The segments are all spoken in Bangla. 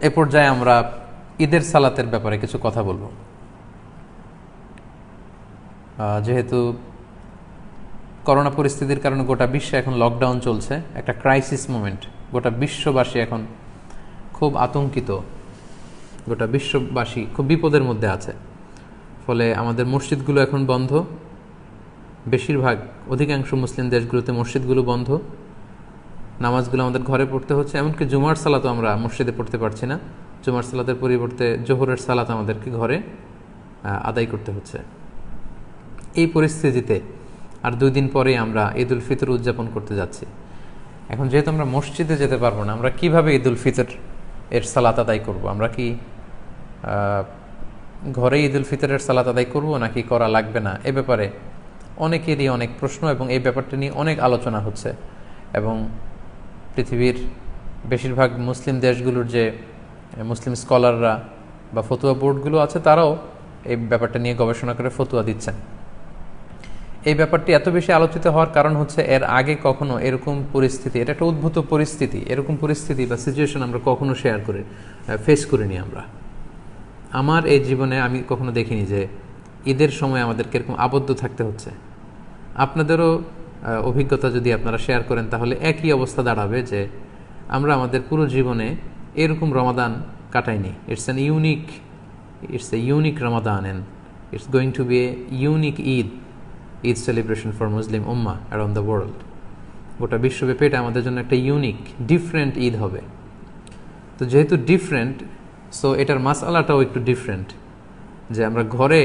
এ পর্যায়ে আমরা ঈদের সালাতের ব্যাপারে কিছু কথা বলবো। যেহেতু করোনা পরিস্থিতির কারণে গোটা বিশ্বে এখন লকডাউন চলছে, একটা ক্রাইসিস মোমেন্ট, গোটা বিশ্ববাসী এখন খুব আতঙ্কিত, গোটা বিশ্ববাসী খুব বিপদের মধ্যে আছে। ফলে আমাদের মসজিদগুলো এখন বন্ধ, বেশিরভাগ অধিকাংশ মুসলিম দেশগুলোতে মসজিদগুলো বন্ধ, নামাজগুলো আমাদের ঘরে পড়তে হচ্ছে। এমনকি জুমার সালাতও আমরা মসজিদে পড়তে পারছি না, জুমার সালাতের পরিবর্তে জোহরের সালাত আমাদেরকে ঘরে আদায় করতে হচ্ছে। এই পরিস্থিতিতে আর 2 দিন পরে আমরা ঈদ উল ফিতর উদযাপন করতে যাচ্ছি। এখন যেহেতু আমরা মসজিদে যেতে পারবো না, আমরা কিভাবে ঈদ উল ফিতর এর সালাত আদায় করব? আমরা কি ঘরে ঈদ উল ফিতরের সালাত আদায় করব নাকি করা লাগবে না? এ ব্যাপারে অনেকেরই অনেক প্রশ্ন এবং এই ব্যাপারটা নিয়ে অনেক আলোচনা হচ্ছে। এবং পৃথিবীর বেশিরভাগ মুসলিম দেশগুলোর যে মুসলিম স্কলাররা বা ফতুয়া বোর্ডগুলো আছে, তারাও এই ব্যাপারটা নিয়ে গবেষণা করে ফতুয়া দিচ্ছেন। এই ব্যাপারটি এত বেশি আলোচিত হওয়ার কারণ হচ্ছে এর আগে কখনো এরকম পরিস্থিতি, এটা একটা উদ্ভূত পরিস্থিতি, এরকম পরিস্থিতি বা সিচুয়েশন আমরা কখনো ফেস করিনি। আমার এই জীবনে আমি কখনো দেখিনি যে ঈদের সময় আমাদেরকে এরকম আবদ্ধ থাকতে হচ্ছে। আপনাদেরও অভিজ্ঞতা যদি আপনারা শেয়ার করেন তাহলে একই অবস্থা দাঁড়াবে যে আমরা আমাদের পুরো জীবনে এরকম রমাদান কাটাইনি। It's a unique Ramadan and it's going to be a unique Eid celebration for Muslim ummah around the world. গোটা বিশ্বব্যাপী এটা আমাদের জন্য একটা ইউনিক ডিফারেন্ট ঈদ হবে। তো যেহেতু ডিফারেন্ট, সো এটার মাসআলাটাও একটু ডিফারেন্ট, যে আমরা ঘরে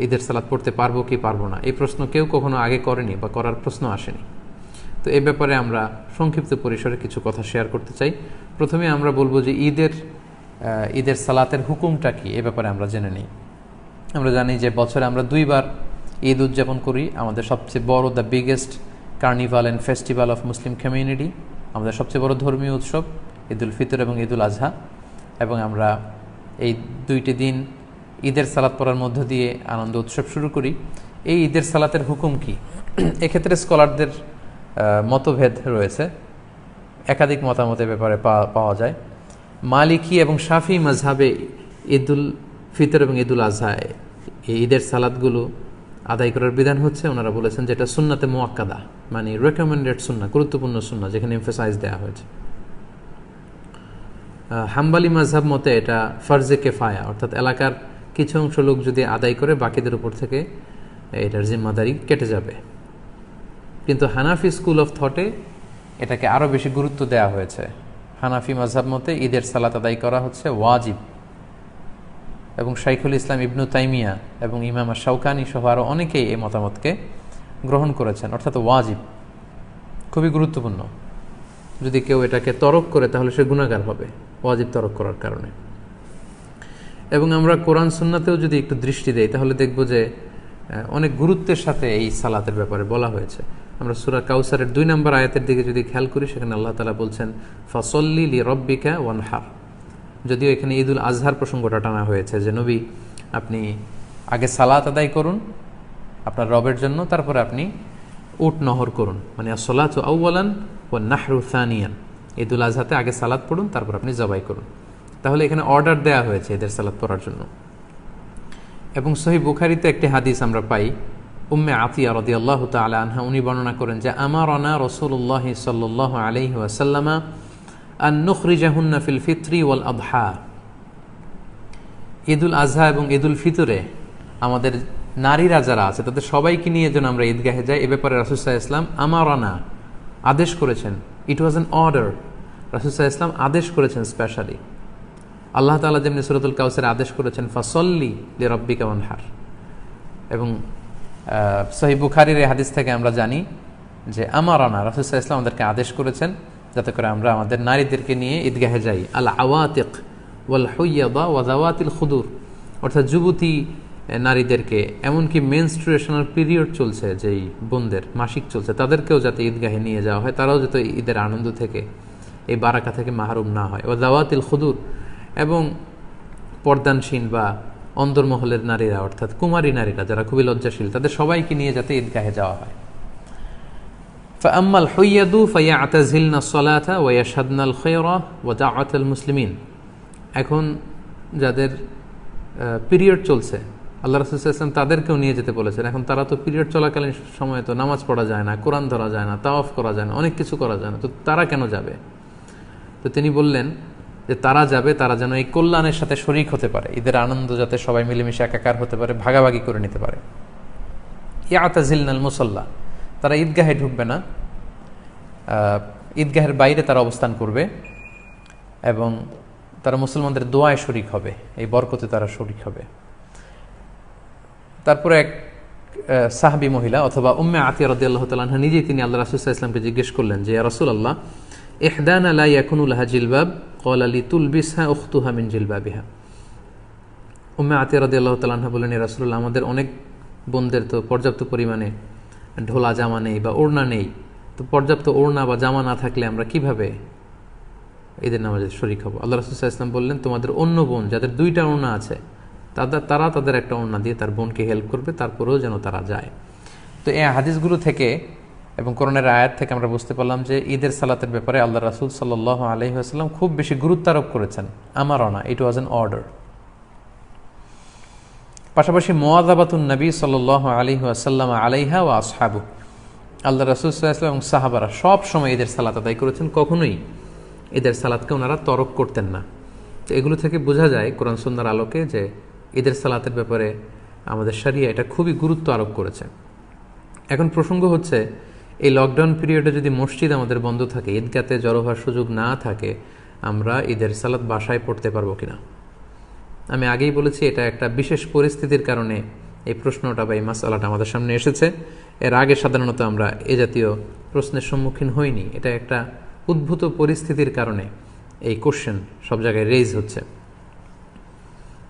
ঈদের সালাত পড়তে পারবো কি পারবো না, এই প্রশ্ন কেউ কখনো আগে করেনি বা করার প্রশ্ন আসেনি। তো এই ব্যাপারে আমরা সংক্ষিপ্ত পরিসরে কিছু কথা শেয়ার করতে চাই। প্রথমে আমরা বলবো যে ঈদের সালাতের হুকুমটা কি, এ ব্যাপারে আমরা জেনে নিই। আমরা জানি যে বছরে আমরা 2 বার ঈদ উদযাপন করি। আমাদের সবচেয়ে বড়, the biggest carnival and festival of Muslim community, আমাদের সবচেয়ে বড় ধর্মীয় উৎসব ঈদ উল ফিতর এবং ঈদ উল আজহা। এবং আমরা এই 2টি দিন ঈদের সালাত পড়ার মধ্য দিয়ে আনন্দ উৎসব শুরু করি। এই ঈদের সালাতের হুকুম কি, এক্ষেত্রে স্কলারদের মতভেদ রয়েছে, একাধিক মতামতের ব্যাপারে পাওয়া যায়। মালিকি এবং শাফি মাযহাবে ঈদ উল ফিতর এবং ঈদ উল আজহা এই ঈদের সালাতগুলো আদায় করার বিধান হচ্ছে, ওনারা বলেছেন যেটা সুন্নাতে মুআক্কাদা, মানে রেকমেন্ডেড সুন্না, গুরুত্বপূর্ণ সুন্না, যেখানে এমফাসাইজ দেওয়া হয়েছে। হাম্বালি মাযহাব মতে এটা ফরজে কেফায়া, অর্থাৎ এলাকার কিছু অংশ লোক যদি আদায় করে বাকিদের উপর থেকে এটার জিম্মাদারি কেটে যাবে। কিন্তু হানাফি স্কুল অফ থটে এটাকে আরও বেশি গুরুত্ব দেওয়া হয়েছে। হানাফি মাযহাব মতে ঈদের সালাত আদায় করা হচ্ছে ওয়াজিব, এবং শাইখুল ইসলাম ইবনু তাইমিয়া এবং ইমাম শাওকানি সহ আরও অনেকেই এই মতামতকে গ্রহণ করেছেন, অর্থাৎ ওয়াজিব, খুবই গুরুত্বপূর্ণ। যদি কেউ এটাকে তরক করে তাহলে সে গুনাহগার হবে ওয়াজিব তরক করার কারণে। এবং আমরা কোরআন সুন্নাতেও যদি একটু দৃষ্টি দেই তাহলে দেখব যে অনেক গুরুত্বের সাথে এই সালাতের ব্যাপারে বলা হয়েছে। আমরা সূরা কাউসারের 2 নম্বর আয়াতের দিকে যদি খেয়াল করি, সেখানে আল্লাহ তাআলা বলছেন ফাসল্লি লিরাব্বিকা ওয়ানহার। যদিও এখানে ঈদ উল আজহার প্রসঙ্গটা টানা হয়েছে যে নবী, আপনি আগে সালাত আদায় করুন আপনার রবের জন্য, তারপরে আপনি উট নহর করুন, মানে আসসালাতু আউওয়ালান ওয়ান নাহরু সানিয়ান। ঈদ উল আজহাতে আগে সালাত পড়ুন, তারপর আপনি জবাই করুন। তাহলে এখানে অর্ডার দেয়া হয়েছে ঈদের সালাত পড়ার জন্য। এবং সহিহ বুখারীতে একটি হাদিস আমরা পাই, উম্মে আতিয়া রাদিয়াল্লাহু তাআলা আনহা উনি বর্ণনা করেন যে আমারানা রাসূলুল্লাহ সাল্লাল্লাহু আলাইহি ওয়াসাল্লাম আন নুখরিজাহুন্না ফিল ফিত্রি ওয়াল আদহা। ঈদ উল আজহা এবং ঈদ উল ফিতরে আমাদের নারীরা যারা আছে তাদের সবাইকে নিয়ে যেন আমরা ঈদগাহে যাই, এ ব্যাপারে রাসূল সাল্লাল্লাহু আলাইহি ওয়াসাল্লাম আমারানা আদেশ করেছেন। ইট ওয়াজ অ্যান অর্ডার, রাসূল সাল্লাল্লাহু আলাইহি ওয়াসাল্লাম আদেশ করেছেন স্পেশালি। আল্লাহ তাআলা যেমনি সূরাতুল কাউসারে আদেশ করেছেন ফাসল্লি লিরাব্বিকা ওয়ানহার। এবং সহিহ বুখারীর এই হাদিস থেকে আমরা জানি যে আমারানা, রাসূল সাল্লাল্লাহু আলাইহি ওয়াসাল্লাম আমাদেরকে আদেশ করেছেন যাতে করে আমরা আমাদের নারীদেরকে নিয়ে ঈদগাহে যাই। আল আওয়াতিক ওয়াল হুইয়াদা ওয়া যাওয়াতিল খুদুর, অর্থাৎ যুবতী নারীদেরকে, এমনকি মেনস্ট্রুয়েশনাল পিরিয়ড চলছে, যেই বোনদের মাসিক চলছে, তাদেরকেও যাতে ঈদগাহে নিয়ে যাওয়া হয়, তারাও যাতে ঈদের আনন্দ থেকে, এই বারাকা থেকে মাহরুম না হয়। ওয়া যাওয়াতিল খুদুর, এবং পর্দানসীন বা অন্দরমহলের নারীরা, অর্থাৎ কুমারী নারীরা যারা খুবই লজ্জাশীল, তাদের সবাইকে নিয়ে যাতে ঈদগাহে যাওয়া হয়। فأما الحيض فيعتزلن الصلاة ويشهدن الخير ودعوة المسلمين। এখন যাদের পিরিয়ড চলছে, আল্লাহ রাসূল সাল্লাল্লাহু আলাইহি ওয়াসাল্লাম তাদেরকেও নিয়ে যেতে বলেছেন। এখন তারা তো পিরিয়ড চলাকালীন সময়ে তো নামাজ পড়া যায় না, কোরআন ধরা যায় না, তাওয়াফ করা যায় না, অনেক কিছু করা যায় না, তো তারা কেন যাবে? তো তিনি বললেন যে তারা যাবে, তারা যেন এই কল্যাণের সাথে শরিক হতে পারে, ঈদের আনন্দ যাতে সবাই মিলেমিশে একাকার হতে পারে, ভাগাভাগি করে নিতে পারে। ইয়াতাজিলনাল মুসাল্লা, তারা ঈদগাহে ঢুকবে না, ঈদগাহের বাইরে তারা অবস্থান করবে এবং তারা মুসলমানদের দোয়ায় শরিক হবে, এই বরকতে তারা শরিক হবে। তারপরে এক সাহাবী মহিলা অথবা উম্মে আতিয়া রাদিয়াল্লাহু তাআলা আনহা নিজেই তিনি আল্লাহ রাসূল সাল্লাল্লাহু আলাইহি ওয়াসাল্লামকে জিজ্ঞেস করলেন যে ইয়া রাসূলুল্লাহ, ইহদানা লা ইয়াকুনু লাহা জিলবাব ক্বালা লিতুলবিসহা উখতুহা মিন জিলবাবিহা। উম্মে আতিয়া রাদিয়াল্লাহু তাআলা আনহা বললেন, ইয়া রাসূলুল্লাহ, আমাদের অনেক বোনদের তো পর্যাপ্ত পরিমাণে ঢোলা জামা নেই বা ওড়না নেই, তো পর্যাপ্ত ওড়না বা জামা না থাকলে আমরা কিভাবে ঈদের নামাজে শরিক হব? আল্লাহ রাসূল সাল্লাল্লাহু আলাইহি ওয়াসাল্লাম বললেন, তোমাদের অন্য বোন যাদের দুইটা ওড়না আছে তারা তাদের একটা ওড়না দিয়ে তার বোনকে হেল্প করবে, তারপরেও যেন তারা যায়। তো এই হাদিসগুলো থেকে এবং কোরআনের আয়াত থেকে আমরা বুঝতে পারলাম যে ঈদের সালাতের ব্যাপারে আল্লাহ রাসূল সাল্লাল্লাহু আলাইহি ওয়াসাল্লাম খুব বেশি গুরুত্ব আরোপ করেছেন। আমারনা, ইট ওয়াজ অ্যান অর্ডার। পাশাপাশি মুওয়াযাবাতুন নবী সাল্লাল্লাহু আলাইহি ওয়াসাল্লাম আলাইহা ওয়া আসহাবু, আল্লাহ রাসূল সাল্লাল্লাহু আলাইহি ওয়াসাল্লাম এবং সাহাবারা সব সময় ঈদের সালাত আদায় করেছেন, কখনোই ঈদের সালাতকে ওনারা তরক করতেন না। তো এগুলো থেকে বোঝা যায় কোরআন সুন্নাহর আলোকে যে ঈদের সালাতের ব্যাপারে আমাদের শরিয়া এটা খুবই গুরুত্ব আরোপ করেছে। এখন প্রসঙ্গ হচ্ছে, এই লকডাউন পিরিয়ডে যদি মসজিদ আমাদের বন্ধ থাকে, ঈদগাতে জড়ো হওয়ার সুযোগ না থাকে, আমরা ঈদের সালাত বাসায় পড়তে পারবো কিনা? আমি আগেই বলেছি এটা একটা বিশেষ পরিস্থিতির কারণে এই প্রশ্নটা বা এই মাসআলাটা আমাদের সামনে এসেছে। এর আগে সাধারণত আমরা এ জাতীয় প্রশ্নের সম্মুখীন হইনি। এটা একটা উদ্ভূত পরিস্থিতির কারণে এই কোশ্চেন সব জায়গায় রেইজ হচ্ছে।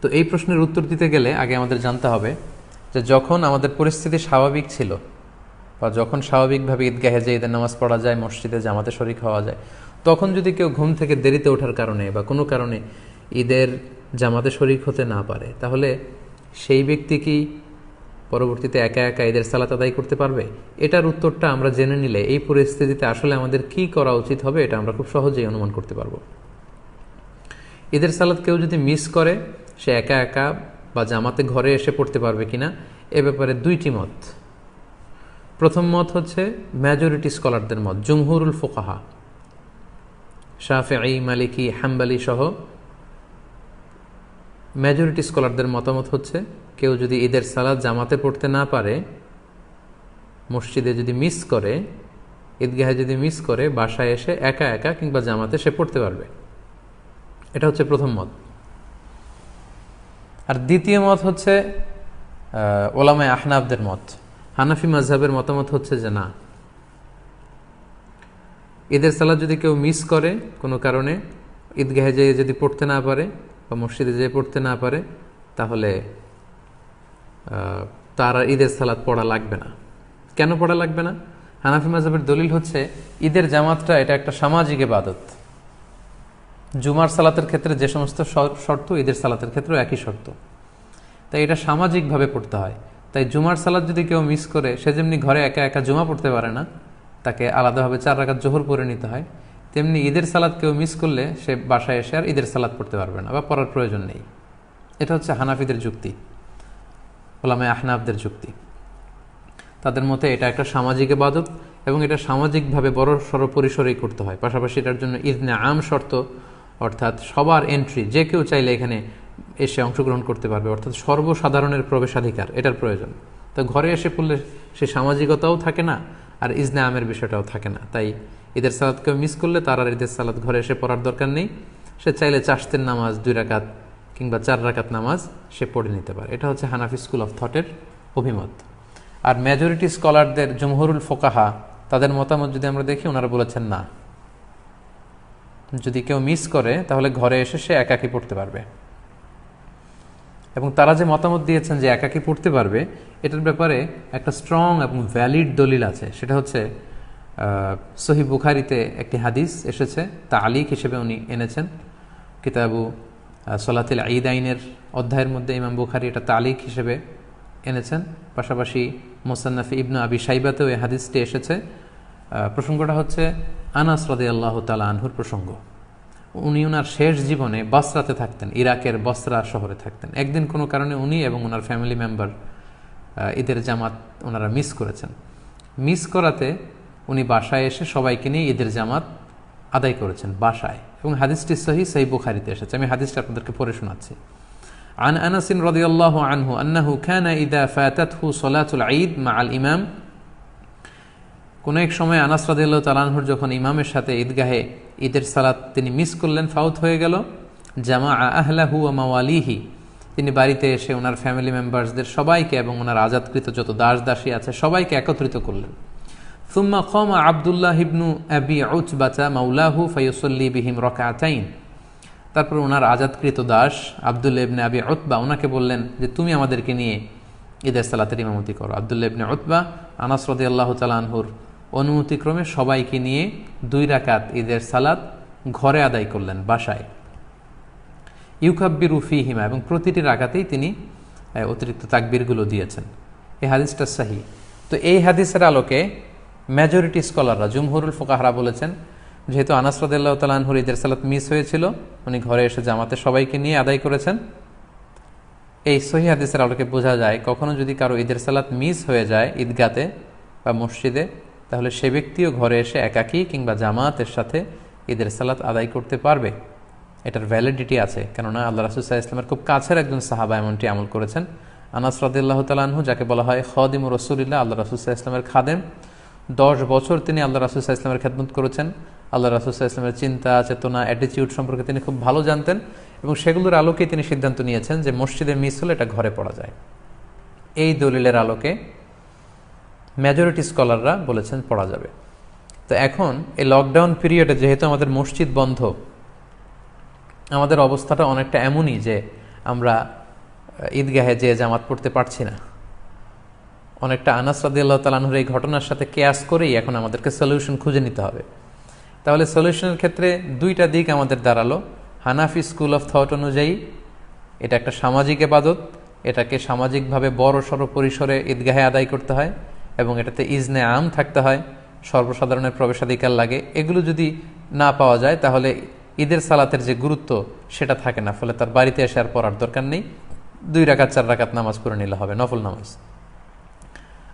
তো এই প্রশ্নের উত্তর দিতে গেলে আগে আমাদের জানতে হবে যে যখন আমাদের পরিস্থিতি স্বাভাবিক ছিল বা যখন স্বাভাবিকভাবে ঈদগাহে যে ঈদের নামাজ পড়া যায়, মসজিদে জামাতে শরিক হওয়া যায়, তখন যদি কেউ ঘুম থেকে দেরিতে ওঠার কারণে বা কোনো কারণে ঈদের জামাতে শরিক হতে না পারে, তাহলে সেই ব্যক্তি কি পরবর্তীতে একা একা ঈদের সালাত আদায় করতে পারবে? এটার উত্তরটা আমরা জেনে নিলে এই পরিস্থিতিতে আসলে আমাদের কি করা উচিত হবে এটা আমরা খুব সহজেই অনুমান করতে পারবো। ঈদের সালাত কেউ যদি মিস করে, সে একা একা বা জামাতে ঘরে এসে পড়তে পারবে কিনা, এ ব্যাপারে দুইটি মত। প্রথম মত হচ্ছে মেজরিটি স্কলারদের মত, জুমহুরুল ফুকাহা, শাফিঈ, মালিকি, হাম্বলি সহ মেজরিটি স্কলারদের মতামত হচ্ছে কেউ যদি ঈদের সালাত জামাতে পড়তে না পারে, মসজিদে যদি মিস করে, ঈদগাহে যদি মিস করে, বাসায় এসে একা একা কিংবা জামাতে সে পড়তে পারবে। এটা হচ্ছে প্রথম মত। আর দ্বিতীয় মত হচ্ছে ওলামায়ে আহনাফদের মত। হানাফি মাযহাবের মতামত হচ্ছে যে না, ঈদের সালাত যদি কেউ মিস করে কোনো কারণে, ঈদগাহে যেয়ে যদি পড়তে না পারে বা মসজিদে যেয়ে পড়তে না পারে, তাহলে তার ঈদের সালাত পড়া লাগবে না। কেন পড়া লাগবে না? হানাফি মাযহাবের দলিল হচ্ছে ঈদের জামাতটা এটা একটা সামাজিক ইবাদত। জুমার সালাতের ক্ষেত্রে যে সমস্ত শর্ত, ঈদের সালাতের ক্ষেত্রেও একই শর্ত, তাই এটা সামাজিকভাবে পড়তে হয়। তাই জুমার সালাত যদি কেউ মিস করে, সে যেমনি ঘরে একা একা জুমা পড়তে পারে না, তাকে আলাদাভাবে 4 রাকাত জোহর পড়ে নিতে হয়, তেমনি ঈদের সালাত কেউ মিস করলে সে বাসায় এসে আর ঈদের সালাত পড়তে পারবে না বা পড়ার প্রয়োজন নেই। এটা হচ্ছে হানাফিদের যুক্তি, ওলামায়ে আহনাফদের যুক্তি। তাদের মতে এটা একটা সামাজিক ইবাদত এবং এটা সামাজিকভাবে বড় সড় পরিসরেই করতে হয়। পাশাপাশি এটার জন্য ইজনে আম শর্ত, অর্থাৎ সবার এন্ট্রি, যে কেউ চাইলে এখানে এসে অংশগ্রহণ করতে পারবে, অর্থাৎ সর্বসাধারণের প্রবেশাধিকার, এটার প্রয়োজন। তো ঘরে এসে পড়লে সে সামাজিকতাও থাকে না আর ইজনে আমের বিষয়টাও থাকে না। তাই ঈদের সালাত কেউ মিস করলে তার আর ঈদের সালাত ঘরে এসে পড়ার দরকার নেই। সে চাইলে চাশতের নামাজ 2 রাকাত কিংবা 4 রাকাত নামাজ সে পড়ে নিতে পারে। এটা হচ্ছে হানাফি স্কুল অফ থটের অভিমত। আর মেজরিটি স্কলারদের, জমহুরুল ফুকাহা, তাদের মতামত যদি আমরা দেখি, ওনারা বলেছেন না, যদি কেউ মিস করে তাহলে ঘরে এসে সে একাকী পড়তে পারবে। এবং তারা যে মতামত দিয়েছেন যে একাকী পড়তে পারবে, এটার ব্যাপারে একটা স্ট্রং এবং ভ্যালিড দলিল আছে। সেটা হচ্ছে সহিহ বুখারীতে একটি হাদিস এসেছে, তালিক হিসেবে উনি এনেছেন কিতাবু সলাতুল ঈদাইনের অধ্যায়ের মধ্যে। ইমাম বুখারী এটা তালিক হিসেবে এনেছেন। পাশাপাশি মুসান্নাফে ইবনু আবি শাইবাতেও এই হাদিসটি এসেছে। প্রসঙ্গটা হচ্ছে আনাস রাদিয়াল্লাহু তাআলা আনহুর প্রসঙ্গ। উনি ওনার শেষ জীবনে বসরাতে থাকতেন, ইরাকের বসরা শহরে থাকতেন। একদিন কোনো কারণে উনি এবং ওনার ফ্যামিলি মেম্বার ঈদের জামাত ওনারা মিস করেছেন। মিস করাতে উনি বাসায় এসে সবাইকে নিয়ে ঈদের জামাত আদায় করেছেন বাসায়, এবং হাদিসটি সহিহ বুখারীতে এসেছে। আমি হাদিসটা আপনাদেরকে পড়ে শোনাচ্ছি। عن أنس رضي الله عنه أنه كان إذا فاتته صلاة العيد مع الإمام কোনো এক সময় আনাস রাদিয়াল্লাহু তাআলা আনহুর যখন ইমামের সাথে ঈদগাহে ঈদের সালাত তিনি মিস করলেন, ফাউত হয়ে গেল, জামা আহলাহু ওয়া মাওয়ালিহি, তিনি বাড়িতে এসে ওনার ফ্যামিলি মেম্বার্সদের সবাইকে এবং ওনার আজাদকৃত যত দাস দাসী আছে সবাইকে একত্রিত করলেন। সুম্মা কামা আব্দুল্লাহ ইবনু আবি উতবাতা মাওলাহু ফায়ুসাল্লি বিহিম রাকাতাইন, তারপর ওনার আজাদকৃত দাস আব্দুল্লাহ ইবনে আবি উতবা ওনাকে বললেন যে তুমি আমাদেরকে নিয়ে ঈদের সালাতের ইমামতি করো। আব্দুল্লাহ ইবনে উতবা আনাস রাদিয়াল্লাহু তাআলা আনহুর অনুমতিক্রমে সবাইকে নিয়ে 2 রাকাত ঈদের সালাত ঘরে আদায় করলেন বাসায়। ইউকাব্বিরু ফীহিমা, এবং প্রতিটি রাকাতেই তিনি অতিরিক্ত তাকবীরগুলো দিয়েছেন। এই হাদিসটা সহিহ। তো এই হাদিসের আলোকে মেজরিটি স্কলাররা, জুমহুরুল ফুকাহারা বলেছেন, যেহেতু আনাস রাদিয়াল্লাহু তাআলা আনহুর ঈদের সালাত মিস হয়েছিল, উনি ঘরে এসে জামাতে সবাইকে নিয়ে আদায় করেছেন। এই সহিহ হাদিসের আলোকে বোঝা যায় কখনো যদি কারো ঈদের সালাত মিস হয়ে যায় ঈদগাতে বা মসজিদে, তাহলে সে ব্যক্তিও ঘরে এসে একাকী কিংবা জামাতের সাথে ঈদের সালাত আদায় করতে পারবে। এটার ভ্যালিডিটি আছে, কেননা আল্লাহ রাসূল সাল্লাল্লাহু আলাইহি ওয়াসাল্লামের খুব কাছের একজন সাহাবা এমনটি আমল করেছেন। আনাস রাদিয়াল্লাহু তাআলা আনহু, যাকে বলা হয় খাদিমুর রাসূলিল্লাহ, আল্লাহ রাসূল সাল্লাল্লাহু আলাইহি ওয়াসাল্লামের খাদেম, 10 বছর তিনি আল্লাহ রাসূল সাল্লাল্লাহু আলাইহি ওয়াসাল্লামের খেদমত করেছেন। আল্লাহ রাসূল সাল্লাল্লাহু আলাইহি ওয়াসাল্লামের চিন্তা, চেতনা, অ্যাটিটিউড সম্পর্কে তিনি খুব ভালো জানতেন, এবং সেগুলোর আলোকে তিনি সিদ্ধান্ত নিয়েছেন যে মসজিদে মিস হলে এটা ঘরে পড়া যায়। এই দলিলের আলোকে মেজরিটি স্কলাররা বলেছেন পড়া যাবে। তো এখন এই লকডাউন পিরিয়ডে যেহেতু আমাদের মসজিদ বন্ধ, আমাদের অবস্থাটা অনেকটা এমনই যে আমরা ঈদগাহে যে জামাত পড়তে পারছি না। অনেকটা আনাস রাদিয়াল্লাহু তাআলা আনহুর এই ঘটনার সাথে কেয়াস করেই এখন আমাদেরকে সলিউশন খুঁজে নিতে হবে। তাহলে সলিউশনের ক্ষেত্রে 2টা দিক আমাদের দাঁড়ালো। হানাফি স্কুল অফ থট অনুযায়ী এটা একটা সামাজিক ইবাদত, এটাকে সামাজিকভাবে বড় সড় পরিসরে ঈদগাহে আদায় করতে হয়, এবং এটাতে ইজনে আম থাকতে হয়, সর্বসাধারণের প্রবেশাধিকার লাগে। এগুলো যদি না পাওয়া যায় তাহলে ঈদের সালাতের যে গুরুত্ব সেটা থাকে না, ফলে তার বাড়িতে এসে আর পড়ার দরকার নেই, 2 রাকাত 4 রাকাত নামাজ পড়ে নিলে হবে, নফল নামাজ।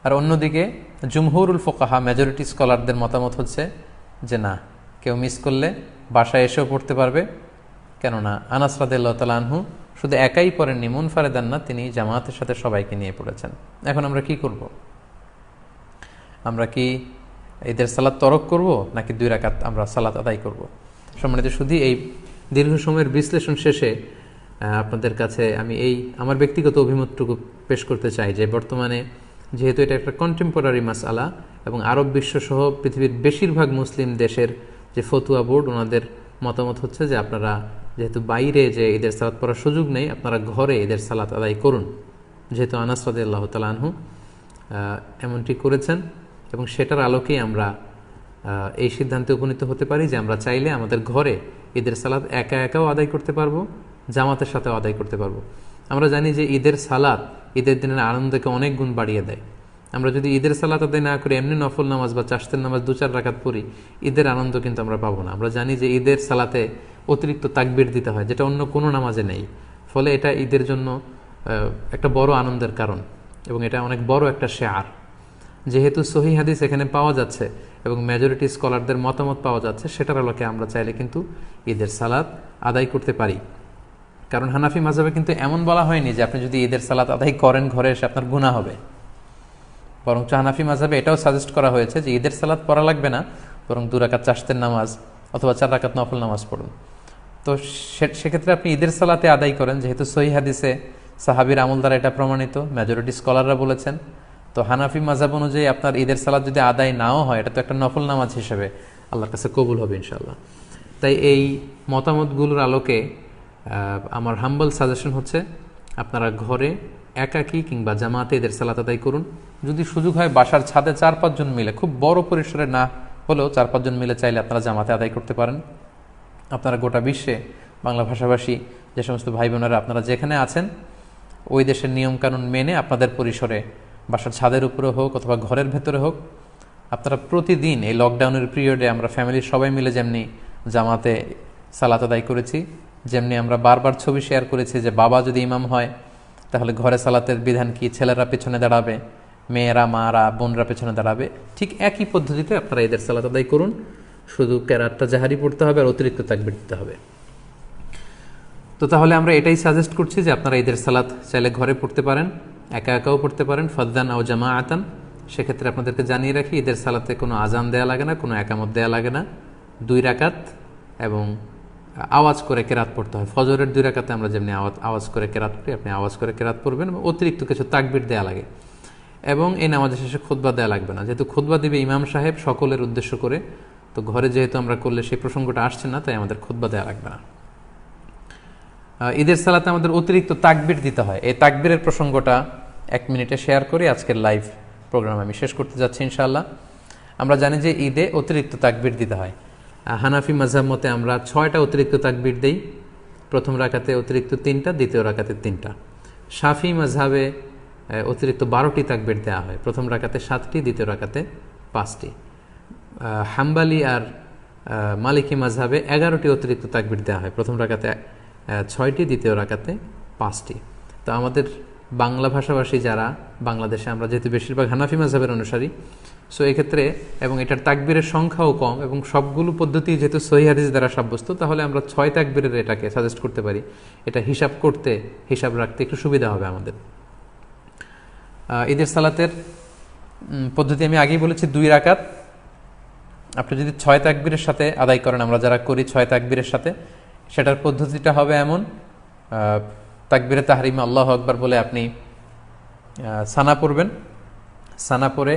আর অন্যদিকে জুমহুরুল ফুকাহা, মেজরিটি স্কলারদের মতামত হচ্ছে যে না, কেউ মিস করলে বাসায় এসেও পড়তে পারবে, কেননা আনাস রাদিয়াল্লাহু তাআলা আনহু শুধু একাই পড়েননি, মুনফারিদান না, তিনি জামাতের সাথে সবাইকে নিয়ে পড়েছেন। এখন আমরা কি করব? আমরা কি ঈদের সালাত তরক করব, নাকি 2 রাকাত আমরা সালাত আদায় করব? সম্মানিত শুধু এই দীর্ঘ সময়ের বিশ্লেষণ শেষে আপনাদের কাছে আমি এই আমার ব্যক্তিগত অভিমতটুকু পেশ করতে চাই যে বর্তমানে যেহেতু এটা একটা কন্টেম্পোরারি মাসআলা, এবং আরব বিশ্বসহ পৃথিবীর বেশিরভাগ মুসলিম দেশের যে ফতুয়া বোর্ড, ওনাদের মতামত হচ্ছে যে আপনারা যেহেতু বাইরে যে ঈদের সালাত পড়ার সুযোগ নেই, আপনারা ঘরে ঈদের সালাত আদায় করুন। যেহেতু আনাস রাদিয়াল্লাহু তাআলা আনহু এমনটি করেছেন, এবং সেটার আলোকেই আমরা এই সিদ্ধান্তে উপনীত হতে পারি যে আমরা চাইলে আমাদের ঘরে ঈদের সালাত একা একাও আদায় করতে পারবো, জামাতের সাথেও আদায় করতে পারবো। আমরা জানি যে ঈদের সালাত ঈদের দিনের আনন্দকে অনেক গুণ বাড়িয়ে দেয়। আমরা যদি ঈদের সালাত আদায় না করে এমনি নফল নামাজ বা চাশতের নামাজ 2-4 রাকাত পড়ি, ঈদের আনন্দ কিন্তু আমরা পাবো না। আমরা জানি যে ঈদের সালাতে অতিরিক্ত তাকবীর দিতে হয়, যেটা অন্য কোনো নামাজে নেই, ফলে এটা ঈদের জন্য একটা বড় আনন্দের কারণ, এবং এটা অনেক বড় একটা শেয়ার। যেহেতু সহিহ হাদিস এখানে পাওয়া যাচ্ছে এবং মেজরিটি স্কলারদের মতামত পাওয়া যাচ্ছে, সেটার আলোকে আমরা চাইলে কিন্তু ঈদের সালাত আদায় করতে পারি। কারণ হানাফি মাযহাবে কিন্তু এমন বলা হয়নি যে আপনি যদি ঈদের সালাত আদায় করেন ঘরে এসে আপনার গুনাহ হবে, বরং হানাফি মাযহাবে এটাও সাজেস্ট করা হয়েছে যে ঈদের সালাত পড়া লাগবে না, বরং 2 রাকাত চাশতের নামাজ অথবা 4 রাকাত নফল নামাজ পড়ুন। তো সেক্ষেত্রে আপনি ঈদের সালাতে আদায় করেন, যেহেতু সহিহ হাদিসে সাহাবীর আমল দ্বারা এটা প্রমাণিত, মেজরিটি স্কলাররা বলেছেন। তো হানাফি মাযহাব অনুযায়ী আপনার ঈদের সালাত যদি আদায় নাও হয়, এটা তো একটা নফল নামাজ হিসেবে আল্লাহর কাছে কবুল হবে ইনশাআল্লাহ। তাই এই মতামতগুলোর আলোকে আমার হাম্বল সাজেশন হচ্ছে আপনারা ঘরে একাকী কিংবা জামাতে ঈদের সালাত আদায় করুন। যদি সুযোগ হয় বাসার ছাদে 4-5 জন মিলে, খুব বড় পরিসরে না হলেও 4-5 জন মিলে চাইলে আপনারা জামাতে আদায় করতে পারেন। আপনারা গোটা বিশ্বে বাংলা ভাষাভাষী যে সমস্ত ভাই বোনেরা আপনারা যেখানে আছেন, ওই দেশের নিয়মকানুন মেনে আপনাদের পরিসরে বাসার ছাদের উপরে হোক অথবা ঘরের ভেতরে হোক, আপনারা প্রতিদিন এই লকডাউনের পিরিয়ডে আমরা ফ্যামিলির সবাই মিলে যেমনি জামাতে সালাত আদায় করেছি। যেমনি আমরা বারবার ছবি শেয়ার করেছি যে বাবা যদি ইমাম হয় তাহলে ঘরে সালাতের বিধান কি, ছেলেরা পেছনে দাঁড়াবে, মেয়েরা মারা বোনরা পেছনে দাঁড়াবে, ঠিক একই পদ্ধতিতে আপনারা ঈদের সালাত আদায় করুন। শুধু কেরাতটা জাহারি পড়তে হবে আর অতিরিক্ত তাকবীর দিতে হবে। তো তাহলে আমরা এটাই সাজেস্ট করছি যে আপনারা ঈদের সালাত চাইলে ঘরে পড়তে পারেন, একা একাও পড়তে পারেন, ফাদ্দান আও জামা আতান। সেক্ষেত্রে আপনাদেরকে জানিয়ে রাখি, ঈদের সালাতে কোনো আজান দেয়া লাগে না, কোনো একামত দেয়া লাগে না। 2 রাকাত এবং আওয়াজ করে কেরাত পড়তে হয়। ফজরের 2 রাকাতে আমরা যেমনি আওয়াজ করে কেরাত পড়ি, আপনি আওয়াজ করে কেরাত পড়বেন এবং অতিরিক্ত কিছু তাকবীর দেয়া লাগে। এবং এই নামাজের শেষে খুতবা দেয়া লাগবে না, যেহেতু খুতবা দিবে ইমাম সাহেব সকলের উদ্দেশ্য করে, তো ঘরে যেহেতু আমরা করলে সেই প্রসঙ্গটা আসছে না, তাই আমাদের খুতবা দেয়া লাগবে না। ঈদের সালাতে আমাদের অতিরিক্ত তাকবীর দিতে হয়। এই তাকবীরের প্রসঙ্গটা 1 মিনিটে শেয়ার করি। আজকের লাইভ প্রোগ্রাম আমি শেষ করতে যাচ্ছি ইনশাআল্লাহ। আমরা জানি যে ঈদে অতিরিক্ত তাকবীর দিতে হয়। হানাফি মাযহাব মতে আমরা 6টা অতিরিক্ত তাকবীর দেই। প্রথম রাকাতে অতিরিক্ত 3টা, দ্বিতীয় রাকাতে 3টা। শাফি মাযহাবে অতিরিক্ত 12টি তাকবীর দেওয়া হয়। প্রথম রাকাতে 7টি, দ্বিতীয় রাকাতে 5টি। হাম্বালি আর মালিকি মাযহাবে 11টি অতিরিক্ত তাকবীর দেওয়া হয়। প্রথম রাকাতে 6টি, দ্বিতীয় রাকাতে 5টি। তো আমাদের বাংলা ভাষাভাষী যারা, বাংলাদেশে আমরা যেহেতু বেশিরভাগ হানাফি মাযহাবের অনুসারী, সো এক্ষেত্রে এবং এটার তাকবীরের সংখ্যাও কম এবং সবগুলো পদ্ধতি যেহেতু সহিহ হাদিস দ্বারা সাব্যস্ত, তাহলে আমরা 6 তাকবীরের এটাকে সাজেস্ট করতে পারি। এটা হিসাব রাখতে একটু সুবিধা হবে আমাদের। ঈদের সালাতের পদ্ধতি আমি আগেই বলেছি 2 রাকাত। আপনি যদি 6 তাকবীরের সাথে আদায় করেন, আমরা যারা করি 6 তাকবীরের সাথে, সেটার পদ্ধতিটা হবে এমন: তাকবীরে তাহরিমে আল্লাহু আকবার বলে আপনি সানা পড়বেন। সানা পড়ে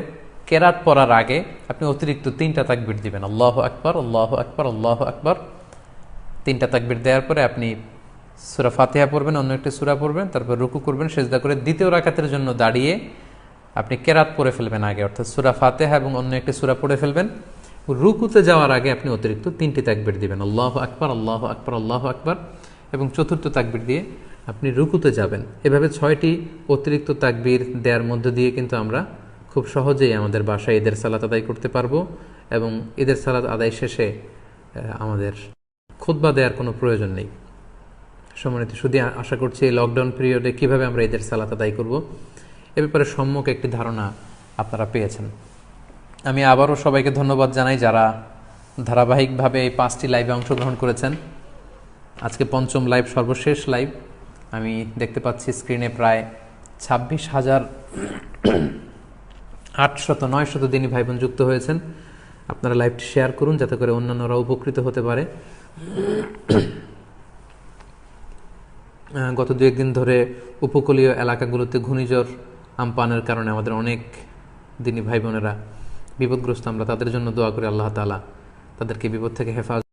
কেরাত পড়ার আগে আপনি অতিরিক্ত 3টা তাকবীর দিবেন, আল্লাহু আকবার, আল্লাহু আকবার, আল্লাহু আকবার। 3টা তাকবীর দেওয়ার পরে আপনি সূরা ফাতিহা পড়বেন, অন্য একটি সূরা পড়বেন, তারপর রুকু করবেন, সিজদা করে দ্বিতীয় রাকাতের জন্য দাঁড়িয়ে আপনি কেরাত পড়ে ফেলবেন আগে, অর্থাৎ সূরা ফাতিহা এবং অন্য একটি সূরা পড়ে ফেলবেন। রুকুতে যাওয়ার আগে আপনি অতিরিক্ত 3টি তাকবীর দিবেন, আল্লাহু আকবার, আল্লাহু আকবার, আল্লাহু আকবার, এবং চতুর্থ তাকবীর দিয়ে আপনি রুকুতে যাবেন। এভাবে 6টি অতিরিক্ত তাকবীর দেওয়ার মধ্য দিয়ে কিন্তু আমরা খুব সহজেই আমাদের বাসায় ঈদের সালাত আদায় করতে পারবো এবং ঈদের সালাত আদায় শেষে আমাদের খুতবা দেওয়ার কোনো প্রয়োজন নেই। সম্মানিত শুধু আশা করছি এই লকডাউন পিরিয়ডে কীভাবে আমরা ঈদের সালাত আদায় করব এ ব্যাপারে সম্যক একটি ধারণা আপনারা পেয়েছেন। আমি আবারও সবাইকে ধন্যবাদ জানাই যারা ধারাবাহিকভাবে এই 5টি লাইভে অংশগ্রহণ করেছেন। আজকে 5ম লাইভ, সর্বশেষ লাইভ। আমি দেখতে পাচ্ছি স্ক্রিনে প্রায় 26,800-900 দিনী ভাই বোন যুক্ত হয়েছেন। আপনারা লাইভটি শেয়ার করুন যাতে করে অন্যান্যরা উপকৃত হতে পারে। গত 2-1 দিন ধরে উপকূলীয় এলাকাগুলোতে ঘূর্ণিঝড় আমপানের কারণে আমাদের অনেক দিনী ভাই বোনেরা বিপদগ্রস্ত। আমরা তাদের জন্য দোয়া করি, আল্লাহ তাআলা তাদেরকে বিপদ থেকে হেফাজত